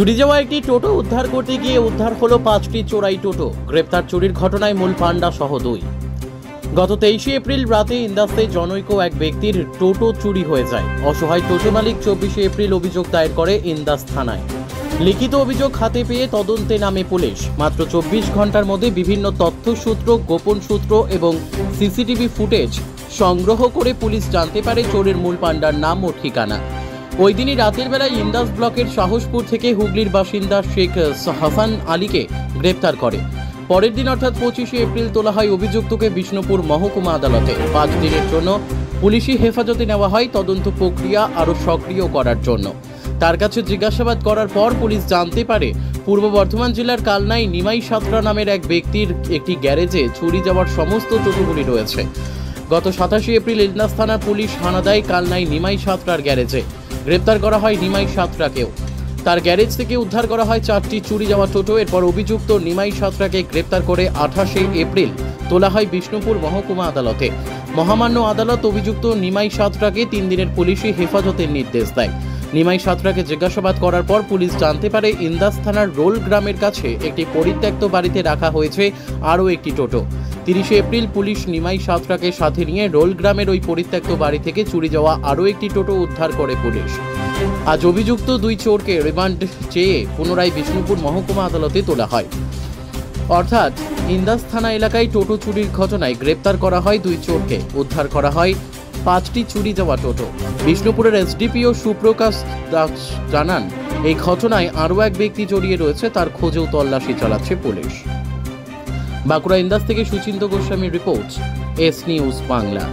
চুরি যাওয়া একটি টোটো উদ্ধার করতে গিয়ে উদ্ধার হলো 5টি চোরাই টোটো। গ্রেপ্তার চুরির ঘটনায় মূল পান্ডা সহ 2। গত 23 এপ্রিল রাতে ইন্দাসে জনৈক এক ব্যক্তির টোটো চুরি হয়ে যায়। অসহায় টোটো মালিক 24 এপ্রিল অভিযোগ দায়ের করে ইন্দাস থানায়। লিখিত অভিযোগ হাতে পেয়ে তদন্তে নামে পুলিশ। মাত্র 24 ঘন্টার মধ্যে বিভিন্ন তথ্যসূত্র, গোপন সূত্র এবং সিসিটিভি ফুটেজ সংগ্রহ করে পুলিশ জানতে পারে চোরের মূল পান্ডার নাম ও ঠিকানা। ওই দিনই রাতের বেলায় ইন্দাস ব্লকের সাহসপুর থেকে হুগলির বাসিন্দা শেখ হাসান আলীকে গ্রেপ্তার করে। পরের দিন অর্থাৎ 25 এপ্রিল তোলা হয় অভিযুক্তকে বিষ্ণুপুর মহকুমা আদালতে। 5 দিনের জন্য পুলিশি হেফাজতে নেওয়া হয় তদন্ত প্রক্রিয়া আরও সক্রিয় করার জন্য। তার কাছে জিজ্ঞাসাবাদ করার পর পুলিশ জানতে পারে পূর্ব বর্ধমান জেলার কালনাই নিমাই সাঁতরা নামের এক ব্যক্তির একটি গ্যারেজে চুরি যাওয়ার সমস্ত টোটোগুলি রয়েছে। গত 27 এপ্রিল ইন্দাস থানার পুলিশ হানা দেয় কালনাই নিমাই সাঁতরার গ্যারেজে। গ্রেপ্তার করা হয় নিমাই সাঁতরাকেও। তার গ্যারেজ থেকে উদ্ধার করা হয় 4টি চুরি যাওয়া টোটো। এরপর অভিযুক্ত নিমাই সাঁতরাকে গ্রেপ্তার করে 28 এপ্রিল তোলা হয় বিষ্ণুপুর মহকুমা আদালতে। মহামান্য আদালত অভিযুক্ত নিমাই সাঁতরাকে 3 দিনের পুলিশি হেফাজতের নির্দেশ দেয়। নিমাই সাঁতরাকে জিজ্ঞাসাবাদ করার পর পুলিশ জানতে পারে ইন্দাস থানার রোল গ্রামের কাছে একটি পরিত্যক্ত বাড়িতে রাখা হয়েছে আরও একটি টোটো। 30 এপ্রিল পুলিশ নিমাই সাঁতরাকে সাথে নিয়ে রোল গ্রামের ওই পরিত্যক্ত বাড়ি থেকে চুরি যাওয়া আরও একটি টোটো উদ্ধার করে পুলিশ। আজ অভিযুক্ত 2 চোরকে রিমান্ড চেয়ে পুনরায় বিষ্ণুপুর মহকুমা আদালতে তোলা হয়। অর্থাৎ ইন্দাস থানা এলাকায় টোটো চুরির ঘটনায় গ্রেপ্তার করা হয় 2 চোরকে, উদ্ধার করা হয় 5টি চুরি যাওয়া টোটো। বিষ্ণুপুরের এসডিপিও সুপ্রকাশ দাস জানান, এই ঘটনায় আরও এক ব্যক্তি জড়িয়ে রয়েছে, তার খোঁজেও তল্লাশি চালাচ্ছে পুলিশ। বাঁকুড়া ইন্দাস থেকে সুচিন্ত গোস্বামীর রিপোর্ট, এস নিউজ বাংলা।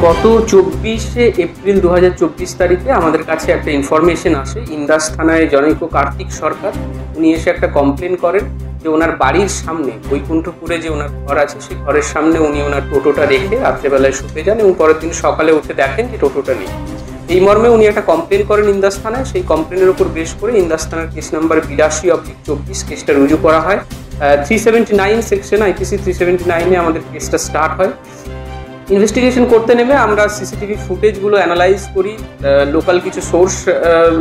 গত 24 এপ্রিল 2024 তারিখে আমাদের কাছে একটা ইনফরমেশন আসে। ইন্দাস থানায় জনৈক কার্তিক সরকার উনি এসে একটা কমপ্লেন করেন যে ওনার বাড়ির সামনে বৈকুণ্ঠপুরে যে ওনার ঘর আছে সেই ঘরের সামনে উনি ওনার টোটোটা রেখে রাত্রেবেলায় শুতে যান এবং পরের দিন সকালে উঠে দেখেন যে টোটোটা নেই। এই মর্মে উনি একটা কমপ্লেন করেন ইন্দাস থানায়। সেই কমপ্লেনের উপর বেশ করে ইন্দাস থানার কেস নাম্বার 82/24 কেসটা রুজু করা হয়। 379 সেকশন IPC 379 আমাদের কেসটা স্টার্ট হয়। ইনভেস্টিগেশন করতে নেমে আমরা সিসিটিভি ফুটেজগুলো অ্যানালাইজ করি, লোকাল কিছু সোর্স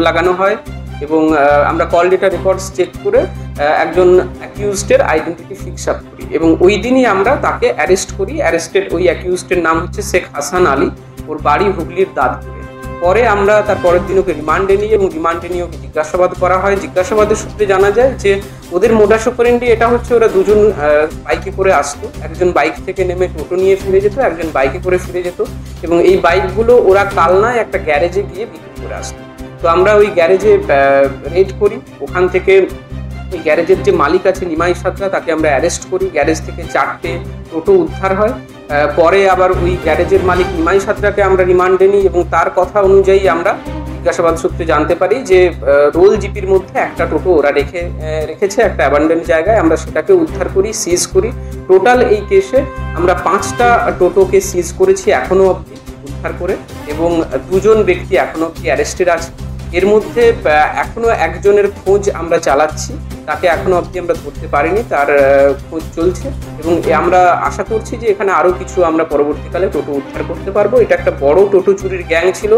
লাগানো হয় এবং আমরা কল ডেটা রেকর্ডস চেক করে একজন অ্যাকিউজডের আইডেন্টিটি ফিক্স আপ করি এবং ওই দিনই আমরা তাকে অ্যারেস্ট করি। অ্যারেস্টেড ওই অ্যাকিউজডের নাম হচ্ছে শেখ হাসান আলী, ওর বাড়ি হুগলির দাঁতপুরে। পরে আমরা তার পরের দিন ওকে রিমান্ডে নিই এবং রিমান্ডে নিয়ে ওকে জিজ্ঞাসাবাদ করা হয়। জিজ্ঞাসাবাদের সূত্রে জানা যায় যে ওদের মোডাস অপারেন্ডি এটা হচ্ছে, ওরা দুজন বাইকে করে আসতো। একজন বাইক থেকে নেমে টোটো নিয়ে ফিরে যেত, একজন বাইকে করে ফিরে যেত এবং এই বাইকগুলো ওরা কালনায় একটা গ্যারেজে গিয়ে বিক্রি করে আসতো। তো আমরা ওই গ্যারেজে রেড করি। ওখান থেকে ওই গ্যারেজের যে মালিক আছে নিমাই সাঁতরা, তাকে আমরা অ্যারেস্ট করি। গ্যারেজ থেকে 4টে টোটো উদ্ধার হয়। পরে আবার ওই গ্যারেজের মালিক নিমাই সাঁতরাকে আমরা রিমান্ডে নিই এবং তার কথা অনুযায়ী আমরা জিজ্ঞাসাবাদ সূত্রে জানতে পারি যে রোল জিপির মধ্যে একটা টোটো ওরা রেখেছে একটা অ্যাবান্ডেন্ট জায়গায়। আমরা সেটাকে উদ্ধার করি, সিজ করি। টোটাল এই কেসে আমরা 5টা টোটোকে সিজ করেছি এখনো অবধি উদ্ধার করে এবং 2 জন ব্যক্তি এখনো অবধি অ্যারেস্টেড আছে। এর মধ্যে এখনো একজনের খোঁজ আমরা চালাচ্ছি, তাকে এখনো অবধি আমরা ধরতে পারিনি, তার খোঁজ চলছে এবং আমরা আশা করছি যে এখানে আরও কিছু আমরা পরবর্তীকালে টোটো উদ্ধার করতে পারবো। এটা একটা বড় টোটো চুরির গ্যাং ছিল।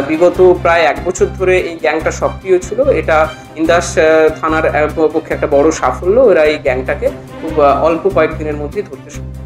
বিগত প্রায় 1 বছর ধরে এই গ্যাংটা সক্রিয় ছিল। এটা ইন্দাস থানার পক্ষে একটা বড় সাফল্য। এরা এই গ্যাংটাকে খুব অল্প কয়েকদিনের মধ্যেই ধরতে সক্ষম।